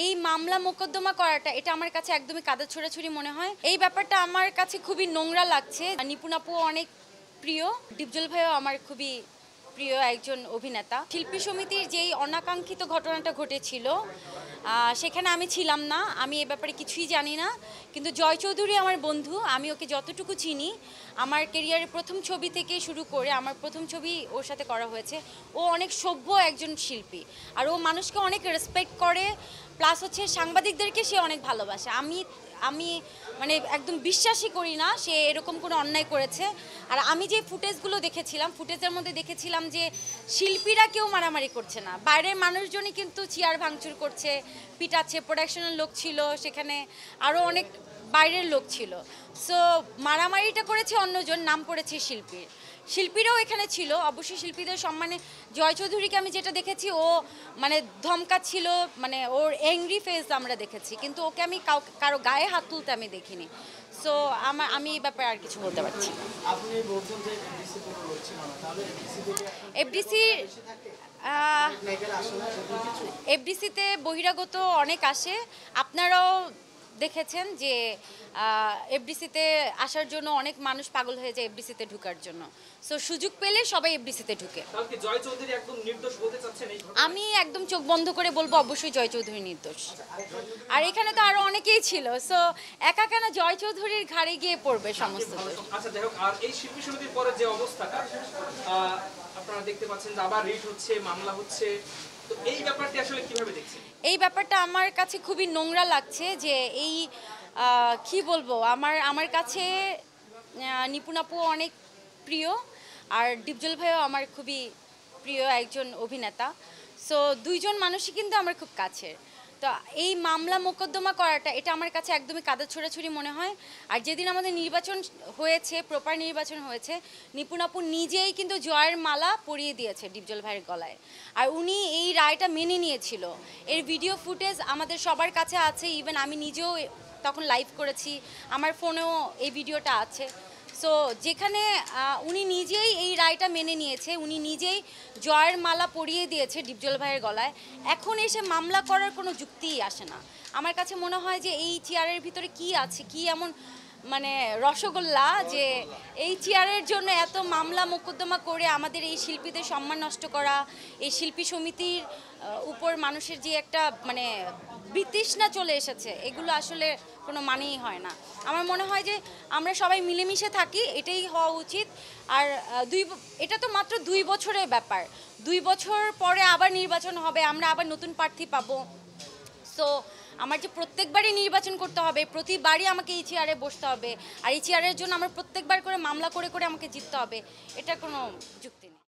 এই মামলা মোকদ্দমা করাটা এটা আমার কাছে একদমই কাদা ছোড়াছুড়ি মনে হয়। এই ব্যাপারটা আমার কাছে খুবই নোংরা লাগছে। নিপুণ আপু অনেক প্রিয়, ডিপজল ভাইও আমার খুবই প্রিয় একজন অভিনেতা। শিল্পী সমিতির যেই অনাকাঙ্ক্ষিত ঘটনাটা ঘটেছিল সেখানে আমি ছিলাম না, আমি এ ব্যাপারে কিছুই জানি না। কিন্তু জয় চৌধুরী আমার বন্ধু, আমি ওকে যতটুকু চিনি, আমার কেরিয়ারের প্রথম ছবি থেকে শুরু করে আমার প্রথম ছবি ওর সাথে করা হয়েছে। ও অনেক সভ্য একজন শিল্পী, আর ও মানুষকে অনেক রেসপেক্ট করে, প্লাস হচ্ছে সাংবাদিকদেরকে সে অনেক ভালোবাসে। আমি আমি মানে একদম বিশ্বাসই করি না সে এরকম কোনো অন্যায় করেছে। আর আমি যে ফুটেজগুলো দেখেছিলাম, ফুটেজের মধ্যে দেখেছিলাম যে শিল্পীরা কেউ মারামারি করছে না, বাইরের মানুষজনই কিন্তু চেয়ার ভাঙচুর করছে, পিটাচ্ছে। প্রোডাকশনের লোক ছিল সেখানে, আরও অনেক বাইরের লোক ছিল। সো মারামারিটা করেছে অন্যজন, নাম পড়েছে শিল্পীর। শিল্পীরাও এখানে ছিল, অবশ্যই শিল্পীদের সম্মানে। জয় চৌধুরীকে আমি যেটা দেখেছি, ও মানে ধমকাচ্ছিল, মানে ওর অ্যাংরি ফেস আমরা দেখেছি, কিন্তু ওকে আমি কারো গায়ে হাত তুলতে আমি দেখিনি। সো আমি এই ব্যাপারে আর কিছু বলতে পারছি না। এফডিসিতে বহিরাগত অনেক আসে, আপনারাও দেখেছেন যে এফডিসিতে আসার জন্য অনেক মানুষ পাগল হয়ে যায় এফডিসিতে ঢুকার জন্য। সো সুযোগ পেলে সবাই এফডিসিতে ঢুকে। আমি একদম চোখ বন্ধ করে বলবো অবশ্যই জয় চৌধুরী নির্দোষ। আর এখানে তো আরো অনেকেই ছিল, সো একা কেন জয় চৌধুরীর ঘাড়ে গিয়ে পড়বে সমস্ত দোষ। আচ্ছা যাই হোক, আর এই শিল্পী সমিতির পরে যে অবস্থাটা আপনারা দেখতে পাচ্ছেন যে আবার রিট হচ্ছে, মামলা হচ্ছে, তো এই ব্যাপারটি আসলে কিভাবে দেখছেন? এই ব্যাপারটা আমার কাছে খুবই নোংরা লাগছে যে এই কি বলবো, আমার কাছে নিপুণ আপু অনেক প্রিয়, আর ডিপজল ভাইও আমার খুবই প্রিয় একজন অভিনেতা। সো দুইজন মানুষই কিন্তু আমার খুব কাছের। তো এই মামলা মোকদ্দমা করাটা এটা আমার কাছে একদমই কাদা ছোড়াছুড়ি মনে হয়। আর যেদিন আমাদের নির্বাচন হয়েছে, প্রপার নির্বাচন হয়েছে, নিপুণ আপু নিজেই কিন্তু জয়ের মালা পরিয়ে দিয়েছে ডিপজল ভাইয়ের গলায়, আর উনি এই রায়টা মেনে নিয়েছিল। এর ভিডিও ফুটেজ আমাদের সবার কাছে আছে, ইভেন আমি নিজেও তখন লাইভ করেছি, আমার ফোনেও এই ভিডিওটা আছে। সো যেখানে উনি নিজেই এই রায়টা মেনে নিয়েছে, উনি নিজেই জয়ের মালা পরিয়ে দিয়েছে ডিপজল ভাইয়ের গলায়, এখন এসে মামলা করার কোনো যুক্তিই আসে না। আমার কাছে মনে হয় যে এই চেয়ারের ভিতরে কি আছে, কি এমন মানে রসগোল্লা যে এই চেয়ারের জন্য এত মামলা মোকদ্দমা করে আমাদের এই শিল্পীদের সম্মান নষ্ট করা, এই শিল্পী সমিতির উপর মানুষের যে একটা মানে বিতৃষ্ণা চলে এসেছে, এগুলো আসলে কোনো মানেই হয় না। আমার মনে হয় যে আমরা সবাই মিলেমিশে থাকি, এটাই হওয়া উচিত। আর এটা তো মাত্র 2 বছরের ব্যাপার, 2 বছর পরে আবার নির্বাচন হবে, আমরা আবার নতুন প্রার্থী পাবো। সো আমার যে প্রত্যেকবারই নির্বাচন করতে হবে, প্রতিবারই আমাকে এই চেয়ারে বসতে হবে, আর এই চেয়ারের জন্য আমার প্রত্যেকবার করে মামলা করে করে আমাকে জিততে হবে, এটা কোনো যুক্তি নেই।